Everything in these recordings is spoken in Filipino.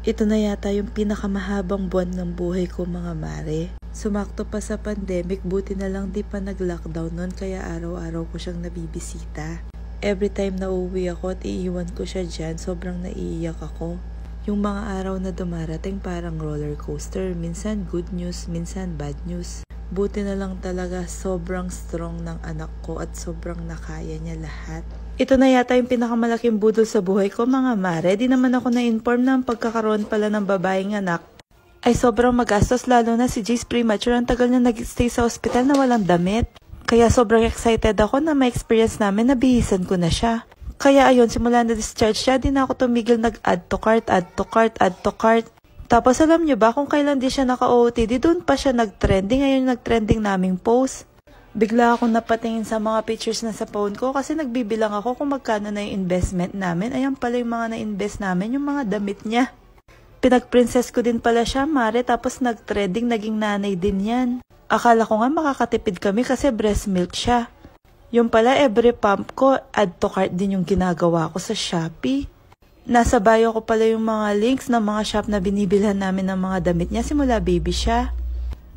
Ito na yata yung pinakamahabang buwan ng buhay ko mga mare. Sumakto pa sa pandemic, buti na lang di pa nag-lockdown nun kaya araw-araw ko siyang nabibisita. Every time na uuwi ako at iiwan ko siya dyan, sobrang naiiyak ako. Yung mga araw na dumarating parang roller coaster, minsan good news, minsan bad news. Buti na lang talaga sobrang strong ng anak ko at sobrang nakaya niya lahat. Ito na yata yung pinakamalaking budol sa buhay ko mga mare. Di naman ako na-inform na ang pagkakaroon pala ng babaeng anak ay sobrang magastos, lalo na si Jace premature. Ang tagal niya nag-stay sa ospital na walang damit. Kaya sobrang excited ako na ma-experience namin na bihisan ko na siya. Kaya ayun, simula na discharge siya, di na ako tumigil nag-add to cart, add to cart, add to cart. Tapos alam nyo ba kung kailan di siya naka-OOTD, doon pa siya nag-trending. Ngayon nag-trending naming post. Bigla akong napatingin sa mga pictures na sa phone ko kasi nagbibilang ako kung magkano na yung investment namin. Ayan pala yung mga na-invest namin, yung mga damit niya. Pinag-princess ko din pala siya, mare, tapos nag-trending, naging nanay din yan. Akala ko nga makakatipid kami kasi breast milk siya. Yung pala, every pump ko, add to cart din yung ginagawa ko sa Shopee. Nasa bio ko pala yung mga links ng mga shop na binibilhan namin ng mga damit niya simula baby siya.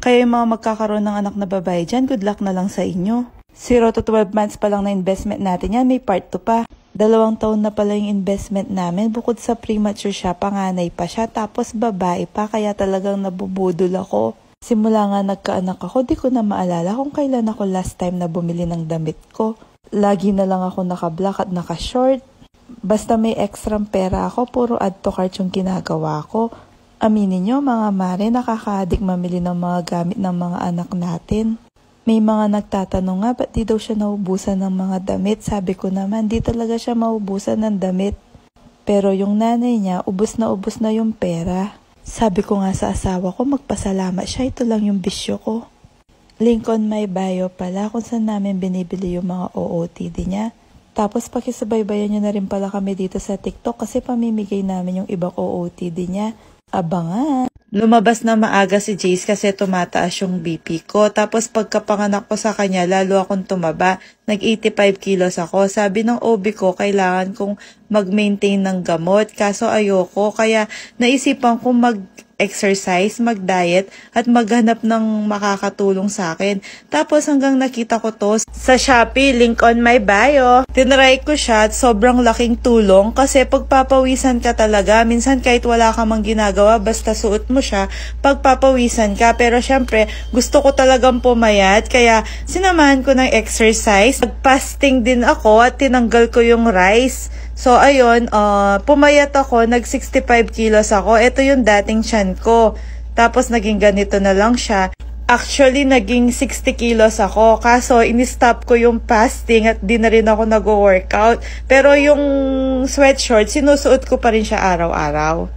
Kaya yung mga magkakaroon ng anak na babae dyan, good luck na lang sa inyo. 0 to 12 months pa lang na investment natin yan, may part 2 pa. 2 taon na pala yung investment namin, bukod sa premature siya, panganay pa siya, tapos babae pa, kaya talagang nabubudol ako. Simula nga nagkaanak ako, di ko na maalala kung kailan ako last time na bumili ng damit ko. Lagi na lang ako naka-black at naka-short. Basta may extra pera ako, puro add to cart yung ginagawa ko. Aminin nyo mga mare, nakaka-addict mamili ng mga gamit ng mga anak natin. May mga nagtatanong nga, ba't di daw siya naubusan ng mga damit? Sabi ko naman, di talaga siya maubusan ng damit. Pero yung nanay niya, ubos na yung pera. Sabi ko nga sa asawa ko, magpasalamat siya, ito lang yung bisyo ko. Link on my bio pala kung saan namin binibili yung mga OOTD niya. Tapos pakisubaybayan nyo na rin pala kami dito sa TikTok kasi pamimigay namin yung ibang OOTD niya. Abangan! Lumabas na maaga si Jace kasi tumataas yung BP ko. Tapos pagkapanganak ko sa kanya, lalo akong tumaba. Nag-85 kilos ako. Sabi ng OB ko, kailangan kong mag-maintain ng gamot. Kaso ayoko, kaya naisipan kong mag-exercise, mag-diet, at maghanap ng makakatulong sa akin. Tapos hanggang nakita ko to sa Shopee, link on my bio. Tinry ko siya at sobrang laking tulong kasi pagpapawisan ka talaga. Minsan kahit wala ka mang ginagawa, basta suot mo siya, pagpapawisan ka. Pero syempre, gusto ko talagang pumayat, kaya sinamahan ko ng exercise. Nag-fasting din ako at tinanggal ko yung rice. So, ayun, pumayat ako, nag-65 kilos ako. Ito yung dating tiyan ko. Tapos, naging ganito na lang siya. Actually, naging 60 kilos ako. Kaso, in-stop ko yung fasting at di na rin ako nag-workout. Pero yung sweatshirt, sinusuot ko pa rin siya araw-araw.